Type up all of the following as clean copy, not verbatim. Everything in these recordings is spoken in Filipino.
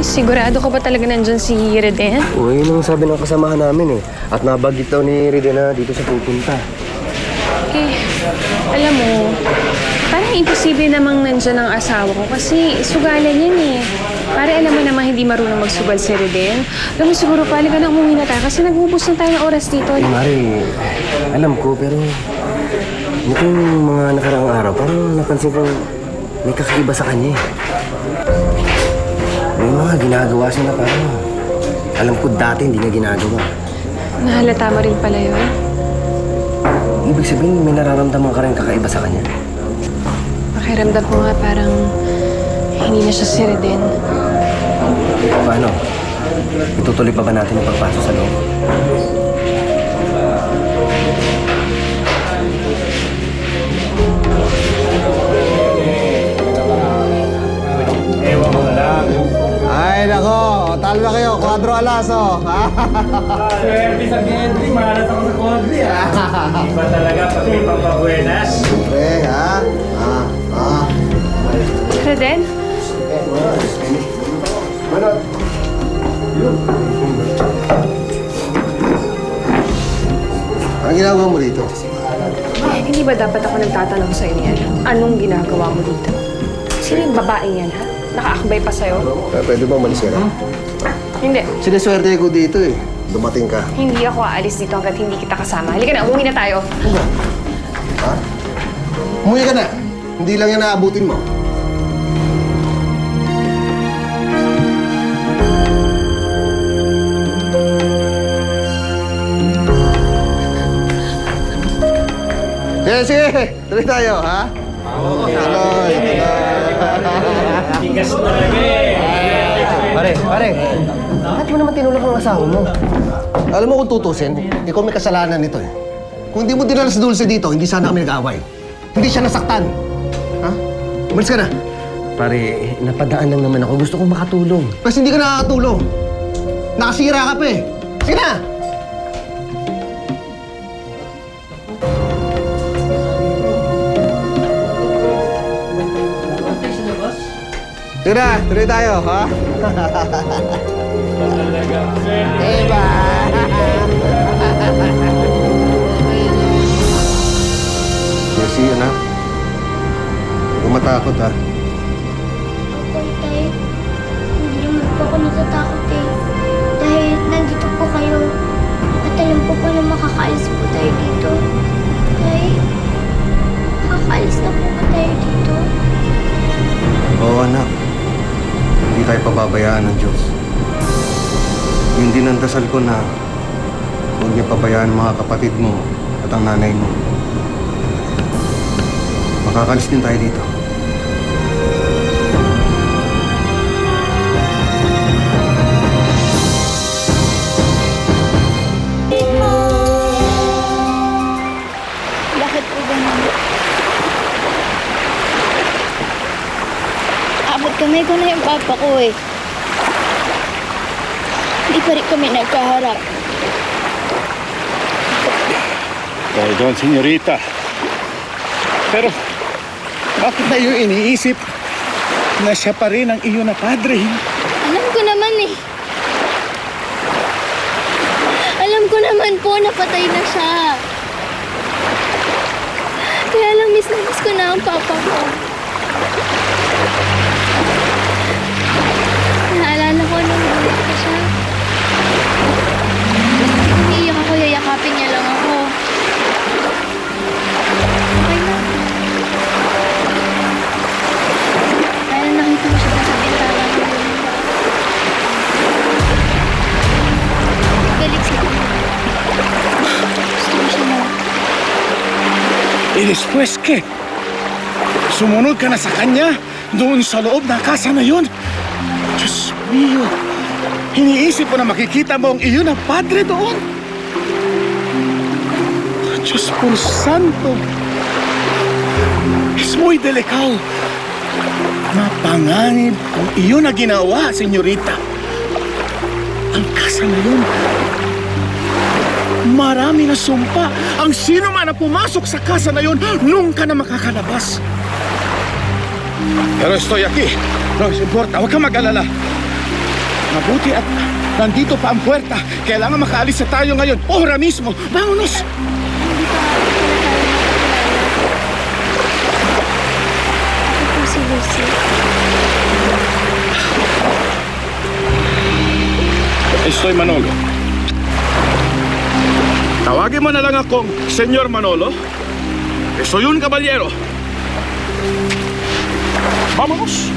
Sigurado ka ba talaga nandyan si Reden? Oo, yun ang sabi ng kasamahan namin eh. At nabagit daw ni Reden na dito sa pupunta. Eh, alam mo, parang imposible namang nandyan ang asawa ko kasi sugalan yan eh. Pare, alam mo naman hindi marunong magsugal si Reden. Alam mo siguro, pali ka na umuwi na tayo kasi nag-ubos na tayo ng oras dito. Mari, alam ko pero nitong mga nakaraang araw, parang napansin ko may kakaiba sa kanya eh. May mga ginagawa siya na parang alam ko dati hindi niya ginagawa. Nahalata mo rin pala yun? Ibig sabihin, may nararamdaman ka rin kakaiba sa kanya. Pakiramdam ko nga parang hindi na siya si Reden. Paano? Itutuloy pa ba natin yung pagpasok sa loob? Ay, nako. Talo na kayo. 4 alas, oh. Swerte sa Gendry. Mahalat ako sa Kodri, ha? Iba talaga pag may pampabuenas. Siyempre, ha? Reden? Anong ginagawa mo dito? Hindi ba dapat ako nagtatanong sa'yo yan? Anong ginagawa mo dito? Sino yung babaeng yan, ha? Nakaakbay pa sa'yo? Pwede ba umalis ka na? Hindi. Sineswerte ko dito eh. Dumating ka. Hindi ako aalis dito hanggat hindi kita kasama. Halika na, umuwi na tayo. Ha? Umuwi ka na. Hindi lang yan naabutin mo. Sige. Tuloy tayo, ha? Tuloy. Tigas talaga eh. Pare. Bakit mo naman tinulak ang asawa mo? Alam mo kung tutusin, ikaw may kasalanan nito eh. Kung hindi mo dinala si Dulce dito, hindi sana kami nag-aaway. Hindi siya nasaktan. Ha? Umalis ka na. Pare, napadaan lang naman ako. Gusto kong makatulong. Kasi hindi ka nakakatulong. Nakasira ka pa eh. Sige na! Sige na, tuloy tayo, ha? Diba? Jessie, anak. Huwag matakot, ha? Opo, Tay. Hindi naman po ako natatakot eh. Dahil nandito po kayo. At alam po na makakaalis po tayo dito. Tay, makakaalis na po ba tayo dito? Oo, anak. Hindi tayo pababayaan ng Diyos. Yun din ang dasal ko na huwag niya pabayaan ang mga kapatid mo at ang nanay mo. Makakalis din tayo dito. Bakit po ganun? Abot kamay ko na yung papa ko eh. Hindi pa rin kami nagkaharap. Dahil doon, senyorita. Pero, bakit na yung iniisip na siya pa rin ang iyo na padre? Alam ko naman eh. Alam ko naman po na patay na siya. Kaya lang miss na miss ko na ang papa ko. Naalala ko nung buhay ko siya. Umiiyak ako, yayakapin niya lang ako. Okay na. Kaya nakita ko siya sa bintana ko. Galit siya. Gusto ko siya na. Y después, ¿qué? Sumunod ka na sa kanya doon sa loob ng kasa na yun. Diyos mio, iniisip ko na makikita mo ang iyon na padre doon. Diyos por santo. Es muy delicado. Mapanganib kung iyon na ginawa, senyorita. Ang kasa na yun, marami na sumpa. Ang sino man na pumasok sa kasa na yun, nunca na makakalabas. Pero estoy aquí. No importa, huwag kang mag-alala. Mabuti at nandito pa ang puwerta. Kailangan makaalis na tayo ngayon. Ora mismo. Vámonos! Ito si Lucy. Estoy Manolo. Tawagin mo na lang akong Senyor Manolo. Soy un caballero. Vámonos.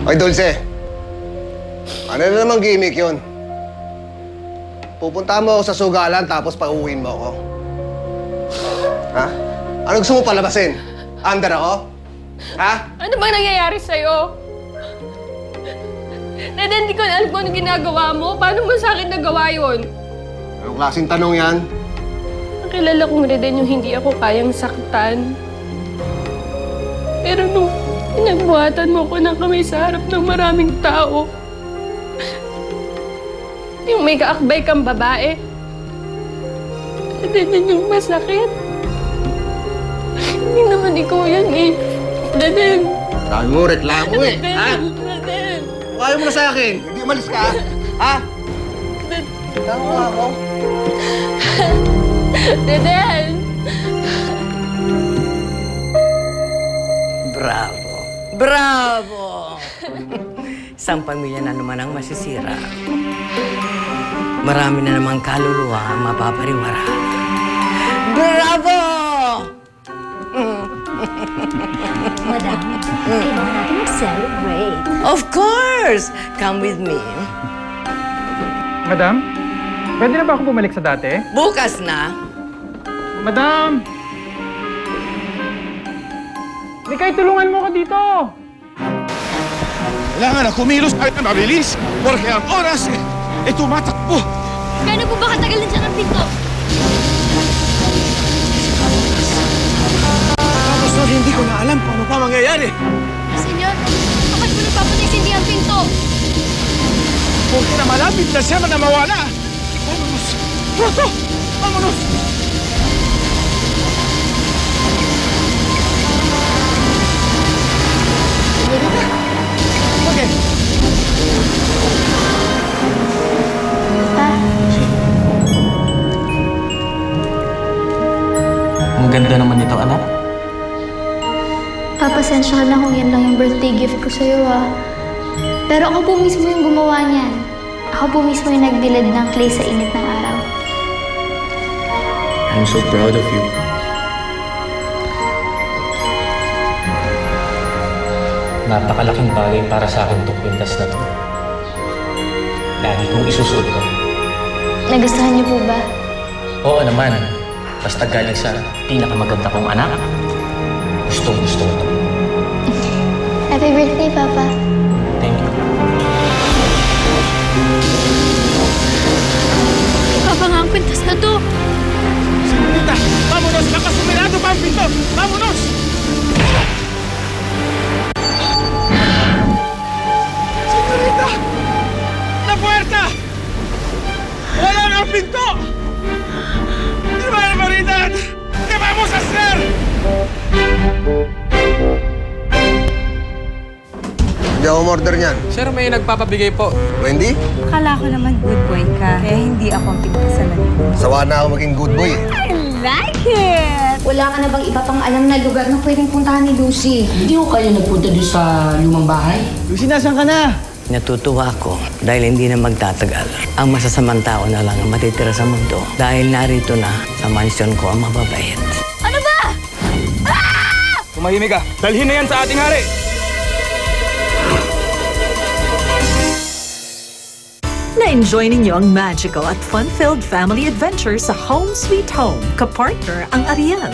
Ay, Dulce. Ano na namang gimmick yun? Pupunta mo ako sa sugalan tapos pauwiin mo ako. Ha? Ano gusto mo palabasin? Under ako? Ha? Ano bang nangyayari sa'yo? Dede, hindi ko alam kung ano ginagawa mo. Paano mo sa akin nagawa yun? Anong klaseng tanong yan? Nakilala kong Reden yung hindi ako kayang saktan. Pero nung pinagbuhatan mo ko ng kamay sa harap ng maraming tao, yung may kaakbay kang babae, Reden, yun yung masakit. Hindi naman ikaw yan eh. Reden. Dami mo, reklamo eh. Ha? Reden. Ayaw mo na sa akin. Hindi umalis ka. Ha? Tama mo ako. Reden. Bravo! Bravo! Isang pamilya na naman ang masisira. Marami na namang kaluluwa ang mapapariwara. Bravo! Madam, kailangan natin mag-celebrate. Of course! Come with me. Madam, pwede na ba ako bumalik sa dati? Bukas na. Madam! Mikay, tulungan mo ko dito! Kailangan na kumilos tayo na mabilis porque ang oras ay tumatakbo. Gano'n po ba katagal nandiyan ang pinto? Tapos na hindi ko na alam kung ano pa mangyayari. Senyor, bakit po nagpapatisindi ang pinto? Porque na malapit na siya na mawala. Vámonos! Pronto! Vámonos! Okay. Ang ganda naman nito, anak. Papasensya ka na kung yan lang yung birthday gift ko sa'yo, ah. Pero ako po mismo yung gumawa niyan. Ako po mismo yung nagbilad ng clay sa init ng araw. I'm so proud of you. Napakalaking bagay para sa akin itong kwintas na to. Lagi kong isusuot ko. Nagustuhan niyo po ba? Oo naman. Basta galing sa pinakamaganda kong anak. Gustong-gusto ko to. Happy birthday, Papa. Thank you. Papa nga ang kwintas na to. Señorita, vámonos. Nakasumirado pa ang pinto. Vámonos! Señorita! La puerta! Wala na ang pinto! ¡Qué barbaridad! ¿Qué vamos a hacer? Hindi ako order niyan. Sir, may nagpapabigay po. Wendy, Akala ko naman good boy ka, kaya hindi ako ang pinagkasalan mo. sawa na ako maging good boy eh. I like it! Wala ka na bang iba pang alam na lugar na pwedeng puntahan ni Lucy? Hindi ko kayo nagpunta doon sa lumang bahay? Lucy, nasan ka na? Natutuwa ako dahil hindi na magtatagal. Ang masasamang tao na lang ang matitira sa mundo dahil narito na sa mansyon ko ang mababait. Ano ba? Tumahimik ka. Dalhin na yan sa ating hari. Na-enjoy ninyo ang magical at fun-filled family adventure sa Home Sweet Home, kapartner ang Ariel.